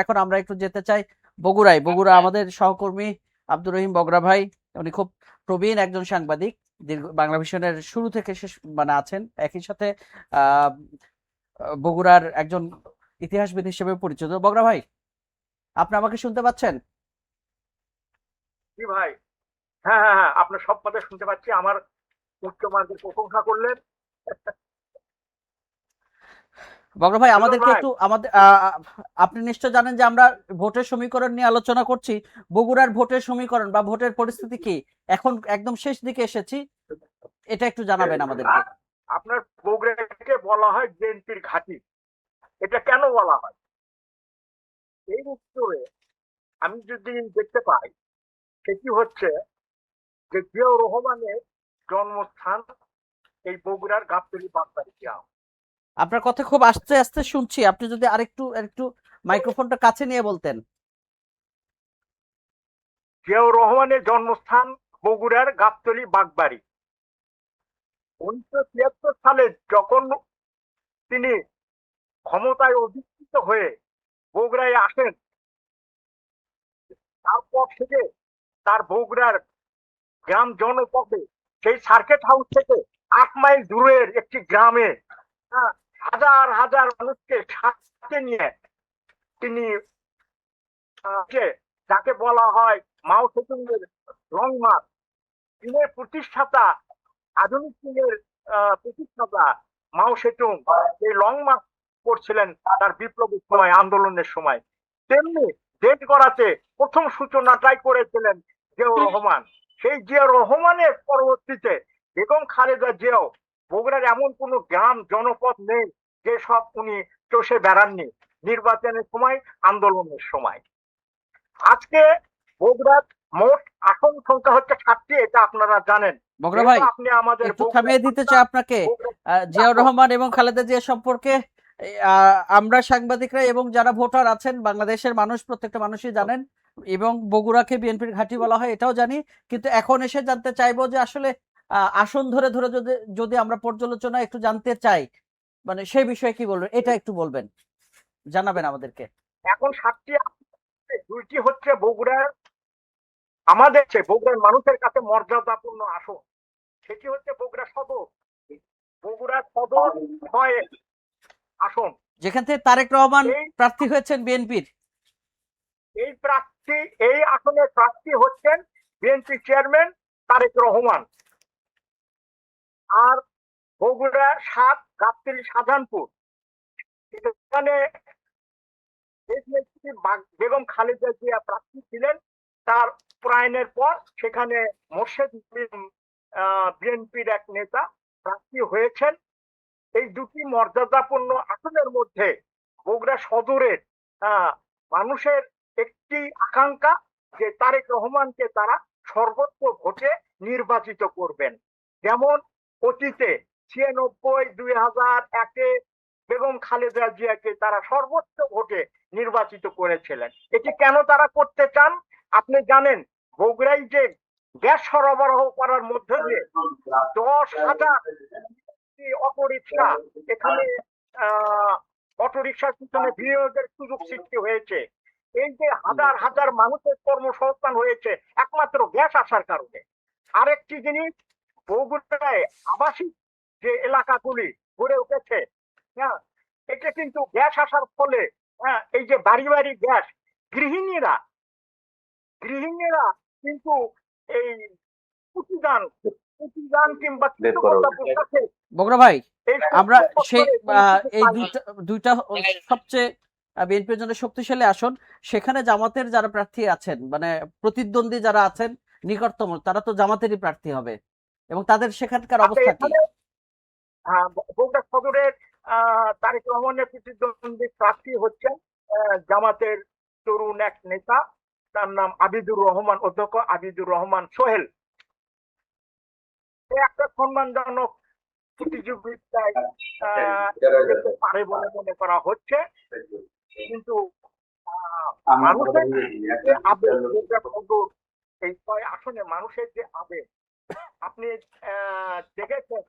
এখন আমরা একটু যেতে চাই বগুড়ায়। বগুড়া আমাদের সহকর্মী আব্দুর রহিম বগরা ভাই, উনি খুব প্রবীণ একজন সাংবাদিক, বাংলা ভিশনের শুরু থেকে শেষ মানে আছেন। একই সাথে আহ বগুড়ার একজন ইতিহাসবিদ হিসেবে পরিচিত। বগরা ভাই, আপনি আমাকে শুনতে পাচ্ছেন? জি ভাই। হ্যাঁ, হ্যাঁ, হ্যাঁ, আপনার সব কথা শুনতে পাচ্ছি। আমার উচ্চ মার্গের প্রশংসা করলেন। বগরা ভাই, সুজন আমাদেরকে ভাই। একটু আমাদের আপনি নিশ্চয় জানেন যে আমরা ভোটের সমীকরণ নিয়ে আলোচনা করছি। বগুড়ার ভোটের সমীকরণ বা ভোটের পরিস্থিতি কি? এখন একদম শেষ দিকে এসেছি, এটা একটু জানাবেন আমাদেরকে। আপনার বগুড়াকে বলা হয় বিএনপির ঘাঁটি। এটা কেন বলা হয়? এই উত্তরে আমি যদি দেখতে পাই, সেটি হচ্ছে যে জিয়াউর রহমানের জন্মস্থান এই বগুড়ার গাবতলী বাগদারি গ্রাম। আপনার কথা খুব আস্তে আস্তে শুনছি, আপনি যদি আরেকটু একটু মাইক্রোফোনটা কাছে নিয়ে বলতেন। জিয়াউর রহমানের জন্মস্থান বগুড়ার গাবতলী বাগবাড়ি। 1973 সালে যখন তিনি ক্ষমতায় অধিষ্ঠিত হয়ে বগুড়ায় আসেন, তারপর থেকে তার বগুড়ার গ্রাম জনপদে, সেই সার্কিট হাউস থেকে 8 মাইল দূরের একটি গ্রামে হ্যাঁ, হাজার হাজার মানুষকে সাথে নিয়ে তিনি যাকে বলা হয় মাও সেতুংয়ের লং মার্চ, চীনের প্রতিষ্ঠাতা, আধুনিক চীনের প্রতিষ্ঠাতা মাও সেতুং এই লং মার্চ করছিলেন তার বিপ্লবের সময়, আন্দোলনের সময়। তেমনি দেশ গড়াতে প্রথম সূচনাটাই করেছিলেন জিয়াউর রহমান। সেই জিয়াউর রহমানের পরবর্তীতে বেগম খালেদা জিয়াও বগুড়ার এমন কোন গ্রাম জনপদ নেই যে সব উনি চষে বেড়াননি নির্বাচনের সময়, আন্দোলনের সময়। আজকে বগুড়ার মোট আসন সংখ্যা হচ্ছে 7টি, এটা আপনারা জানেন। বগরা ভাই, যেহেতু আপনি আমাদের একটু থামিয়ে দিতে চাই আপনাকে। জিয়াউর রহমান এবং খালেদা জিয়া সম্পর্কে আমরা সাংবাদিকরা এবং যারা ভোটার আছেন, বাংলাদেশের মানুষ, প্রত্যেকটা মানুষই জানেন। এবং বগুড়াকে বিএনপির ঘাঁটি বলা হয় এটাও জানি। কিন্তু এখন এসে জানতে চাইবো যে আসলে আসন ধরে ধরে যদি যদি আমরা পর্যালোচনা একটু জানতে চাই, মানে সেই বিষয়ে কি বলবেন, এটা একটু বলবেন, জানাবেন আমাদেরকে। এখন 7টি, 2টি হচ্ছে বগুড়ার, আমাদের বগুড়ার মানুষের কাছে মর্যাদাপূর্ণ আসন। সেটি হচ্ছে বগুড়া সদর। বগুড়া সদর 6 আসন। যেখান থেকে তারেক রহমান এই প্রার্থী হয়েছেন বিএনপির। এই প্রার্থী, এই আসনের প্রার্থী হচ্ছেন বিএনপি চেয়ারম্যান তারেক রহমান। আর বগুড়া 7 গাবতলী শাহজাহানপুর, এখানে বেগম খালেদা জিয়া প্রার্থী ছিলেন। তার প্রয়াণের পর সেখানে মোর্শেদ বিএনপির এক নেতা প্রার্থী হয়েছেন। এই দুটি মর্যাদাপূর্ণ আসনের মধ্যে বগুড়া সদরের মানুষের একটি আকাঙ্ক্ষা যে তারেক রহমানকে তারা সর্বোচ্চ ভোটে নির্বাচিত করবেন। যেমন অতীতে 96, 2001-এ বেগম খালেদা জিয়াকে তারা সর্বোচ্চ ভোটে নির্বাচিত করেছিলেন। এটি কেন তারা করতে চান আপনি জানেন? বগুড়ায় যে গ্যাস সরবরাহ করার মধ্য দিয়ে 10,000 অটোরিকশা এখানে অটোরিকশার পিছনে বিনিয়োগের সুযোগ সৃষ্টি হয়েছে। এই যে হাজার হাজার মানুষের কর্মসংস্থান হয়েছে একমাত্র গ্যাস আসার কারণে। আরেকটি জিনিস, বগুড়ায় আবাসিক যে এলাকাগুলি গড়ে উঠেছে, হ্যাঁ, এটা কিন্তু গ্যাস আসার ফলে, হ্যাঁ, এই যে বাড়ি বাড়ি গ্যাস, গৃহিণীরা গৃহিণীরা কিন্তু এই প্রতিদান প্রতিদান কিংবা কৃতজ্ঞতা প্রকাশে বগরা ভাই, এই আমরা সেই এই পানি। দুইটা দুইটা সবচেয়ে বিএনপির জন্য শক্তিশালী আসন। সেখানে জামাতের যারা প্রার্থী আছেন, মানে প্রতিদ্বন্দ্বী যারা আছেন নিকটতম, তারা তো জামাতেরই প্রার্থী হবে, এবং তাদের সেখানকার আচ্ছা, অবস্থা কি? এখানে বগুড়া সদরের তারেক রহমানের প্রতিদ্বন্দ্বী প্রার্থী হচ্ছেন জামাতের তরুণ এক নেতা, তার নাম আবিদুর রহমান, অধ্যক্ষ আবিদুর রহমান সোহেল। সে একটা সম্মানজনক প্রতিযোগিতায় পারে বলে মনে করা হচ্ছে। কিন্তু মানুষের যে আবেগ, এই 6 আসনে মানুষের যে আবেগ, আপনি দেখেছেন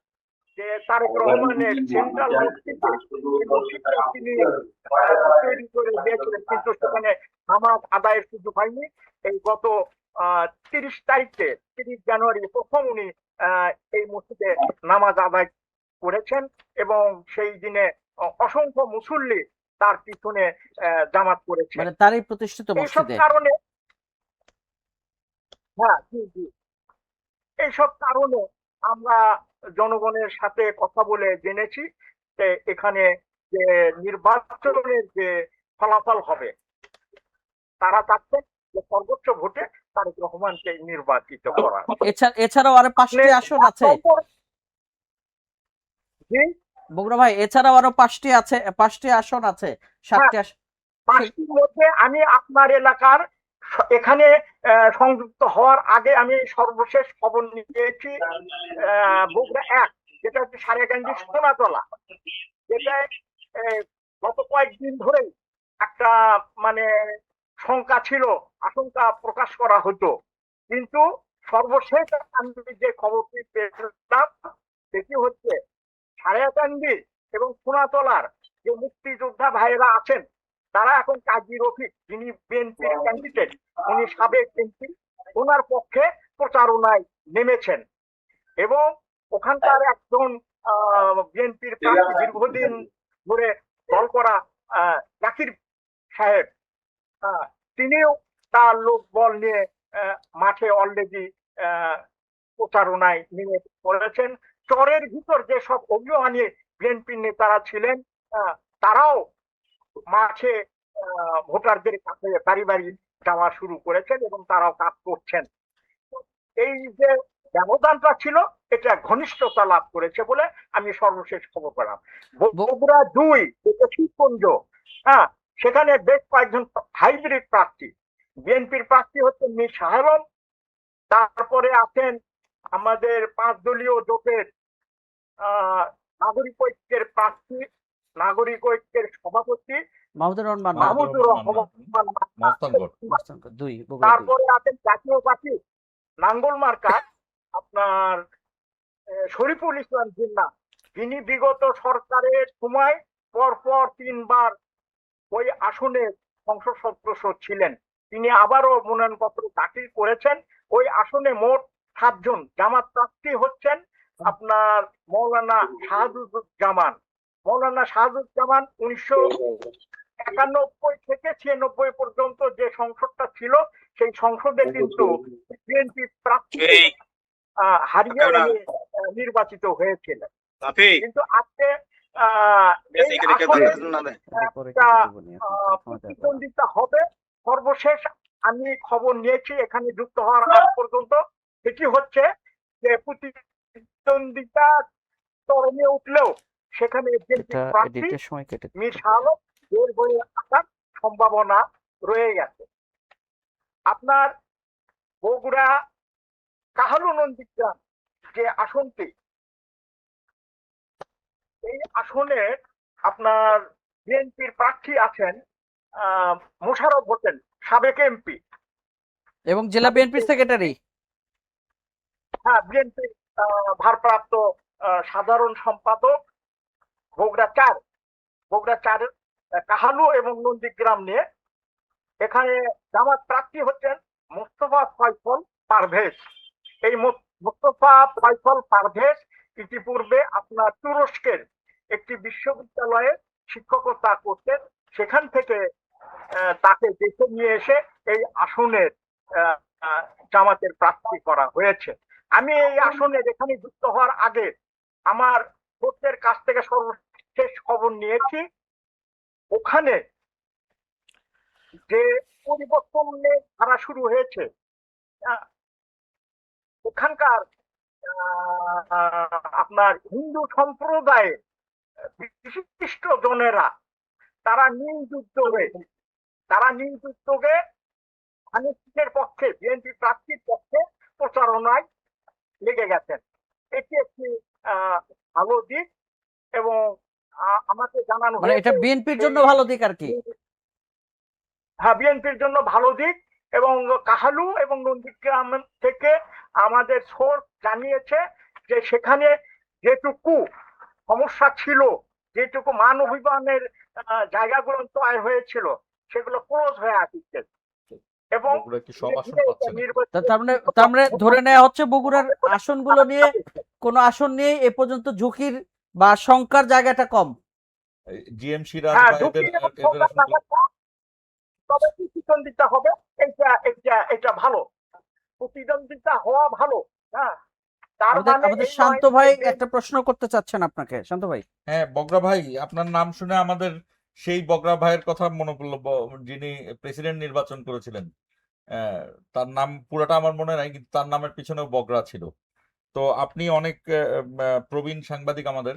যে তারেক রহমানের সেন্ট্রাল মসজিদে এই মসজিদটা তিনি তৈরি করে দিয়েছিলেন, কিন্তু সেখানে নামাজ আদায়ের সুযোগ হয়নি। এই গত 30 জানুয়ারি প্রথম উনি এই মসজিদে নামাজ আদায় করেছেন এবং সেই দিনে অসংখ্য মুসল্লি তার পিছনে জামাত করেছে। মানে তারই প্রতিষ্ঠিত এইসব মসজিদে। কারণে, হ্যাঁ জি জি, এইসব কারণে আমরা জনগণের সাথে কথা বলে জেনেছি যে এখানে যে নির্বাচনের যে ফলাফল হবে, তারা চাচ্ছেন যে সর্বোচ্চ ভোটে তারেক রহমানকে নির্বাচিত করা। এছাড়াও আরো 5টি আসন আছে বগুড়া ভাই, এছাড়াও আরো 5টি আসন আছে, 7টি আসন। 5টির মধ্যে আমি আপনার এলাকার এখানে সংযুক্ত হওয়ার আগে আমি সর্বশেষ খবর নিয়েছি বগুড়া 1, যেটা হচ্ছে সারিয়াকান্দি সোনাতলা, যেটা গত কয়েকদিন ধরেই একটা মানে শঙ্কা ছিল, আশঙ্কা প্রকাশ করা হতো, কিন্তু সর্বশেষ আমি যে খবরটি পেলাম সেটি হচ্ছে সারিয়াকান্দি এবং সোনাতলার যে মুক্তিযোদ্ধা ভাইয়েরা আছেন, তারা এখন কাজী রফিক, যিনি বিএনপির ক্যান্ডিডেট, উনি সাবেক এমপি, ওনার পক্ষে প্রচারণায় নেমেছেন এবং ওখানকার একজন বিএনপির প্রার্থী, দীর্ঘদিন ধরে দল করা জাকির সাহেব, তিনিও তার লোকবল নিয়ে মাঠে অলরেডি প্রচারণায় নেমে পড়েছেন। চরের ভিতর যে সব অভিমানী বিএনপির নেতারা ছিলেন, তারাও মাঠে ভোটারদের কাছে বাড়ি বাড়ি যাওয়া শুরু করেছেন এবং তারাও কাজ করছেন। এই যে ব্যবধানটা ছিল, এটা ঘনিষ্ঠতা লাভ করেছে বলে আমি সর্বশেষ খবর পেলাম। বগুড়া 2 শিবগঞ্জ, সেখানে বেশ কয়েকজন হাইব্রিড প্রার্থী, বিএনপির প্রার্থী হচ্ছে মীর শাহ আলম, তারপরে আছেন আমাদের 5 দলীয় জোটের নাগরিক ঐক্যের প্রার্থী, নাগরিক ঐক্যের সভাপতি মাহমুদুর রহমান, তারপরে আছেন জাতীয় পার্টি নাঙ্গল মার্কার আপনার শরীফুল ইসলাম জিন্না, যিনি বিগত সরকারের সময় পরপর 3 বার ওই আসনের সংসদ সদস্য ছিলেন। তিনি আবারও মনোনয়নপত্র দাখিল করেছেন। ওই আসনে মোট 7 জন জামাত প্রার্থী হচ্ছেন আপনার মৌলানা শাহাদুজ্জামান। মৌলানা শাহাদুজ্জামান 1991 থেকে 96 পর্যন্ত যে সংসদটা ছিল, সেই সংসদে কিন্তু বিএনপি প্রার্থী হারিয়ে নির্বাচিত হয়েছিলেন। কিন্তু আজকে প্রতিদ্বন্দ্বিতা হবে। সর্বশেষ আমি খবর নিয়েছি এখানে যুক্ত হওয়ার আগ পর্যন্ত, সেটি হচ্ছে যে প্রতিদ্বন্দ্বিতা চরমে উঠলেও সেখানে মীর শাহ আলম বের হয়ে আসার সম্ভাবনা রয়ে গেছে। আপনার বগুড়া কাহালু নন্দীগ্রাম যে আসনটি, এই আসনে আপনার বিএনপির প্রার্থী আছেন মোশাররফ হোসেন, সাবেক এমপি এবং জেলা বিএনপির সেক্রেটারি, হ্যাঁ বিএনপির ভারপ্রাপ্ত সাধারণ সম্পাদক বগুড়া 4 কাহালু এবং নন্দীগ্রাম নিয়ে। এখানে জামাত প্রার্থী হচ্ছেন মোস্তফা ফয়সল পারভেজ। এই মোস্তফা ফয়সল পারভেজ ইতিপূর্বে আপনার তুরস্কের একটি বিশ্ববিদ্যালয়ে শিক্ষকতা করতেন, সেখান থেকে তাকে দেশে নিয়ে এসে এই আসনের জামাতের প্রার্থী করা হয়েছে। আমি এই আসনে এখানে যুক্ত হওয়ার আগে আমার ভোটের কাছ থেকে সর্বশেষ খবর নিয়েছি, ওখানে যে পরিবর্তনের ধারা শুরু হয়েছে, ওখানকার আপনার হিন্দু সম্প্রদায়ের বিশিষ্ট জনেরা তারা নিজ উদ্যোগে আনিসের পক্ষে, বিএনপি প্রার্থীর পক্ষে প্রচারণায় লেগে গেছেন। এটি একটি ভালো দিক এবং আমাকে জানানো মানে এটা বিএনপির জন্য ভালো দিক আর কি। হ্যাঁ, বিএনপির জন্য ভালো দিক। এবং কাহালু এবং নন্দীগ্রাম থেকে আমাদের সোর্স জানিয়েছে যে সেখানে যেটুকু সমস্যা ছিল, যেটুকু মান অভিমানের জায়গাগুলো তৈরি হয়েছিল, সেগুলো ক্লোজ হয়ে আসছে এবং বগুড়া কি সব ধীরে আসন ধীরে এটা পাচ্ছে না? নির্বাচন তার মানে ধরে নেওয়া হচ্ছে বগুড়ার আসনগুলো নিয়ে কোনো আসন নিয়ে এ পর্যন্ত ঝুঁকির বা শঙ্কার জায়গাটা কম। জিএম সিরাজ হ্যাঁ, বা ঝুঁকি এদের এবং এদের সংখ্যার আসনগুলো ব্যাপারটা, তবে প্রতিদ্বন্দ্বিতা হবে, এটা ভালো, প্রতিদ্বন্দ্বিতা হওয়া ভালো। হ্যাঁ, তার আমাদের মানে আমাদের এই নয় শান্ত যে ভাই BNP একটা প্রশ্ন করতে চাচ্ছেন আপনাকে, শান্ত ভাই। হ্যাঁ বগরা ভাই, আপনার নাম শুনে আমাদের সেই বগরা ভাইয়ের কথা মনে পড়লো, যিনি প্রেসিডেন্ট নির্বাচন করেছিলেন। আহ, তার নাম পুরাটা আমার মনে নাই, কিন্তু তার নামের পিছনেও বগরা ছিল। তো আপনি অনেক প্রবীণ সাংবাদিক আমাদের।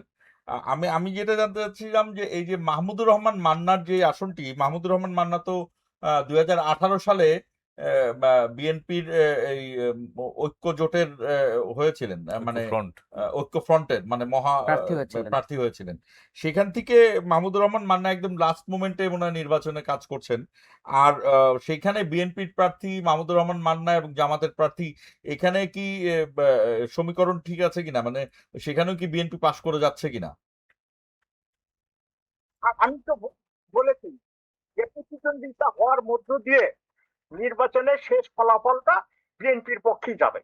আমি আমি যেটা জানতে চাচ্ছিলাম যে এই যে মাহমুদুর রহমান মান্নার যে আসনটি, মাহমুদুর রহমান মান্না তো 2018 সালে বিএনপির এই ঐক্য জোটের হয়েছিলেন, মানে ফ্রন্ট ঐক্য ফ্রন্টের মানে প্রার্থী হয়েছিলেন। প্রার্থী হয়েছিলেন। সেখান থেকে মাহমুদুর রহমান মান্না একদম লাস্ট মোমেন্টে মনে হয় নির্বাচনে কাজ করছেন। আর সেইখানে বিএনপির প্রার্থী মাহমুদুর রহমান মান্না এবং জামাতের প্রার্থী, এখানে কি সমীকরণ ঠিক আছে কিনা, মানে সেখানেও কি বিএনপি পাশ করে যাচ্ছে কিনা? আমি তো বলেছি যে প্রতিদ্বন্দ্বিতা হওয়ার মধ্য দিয়ে নির্বাচনের শেষ ফলাফলটা বিএনপির পক্ষেই যাবে।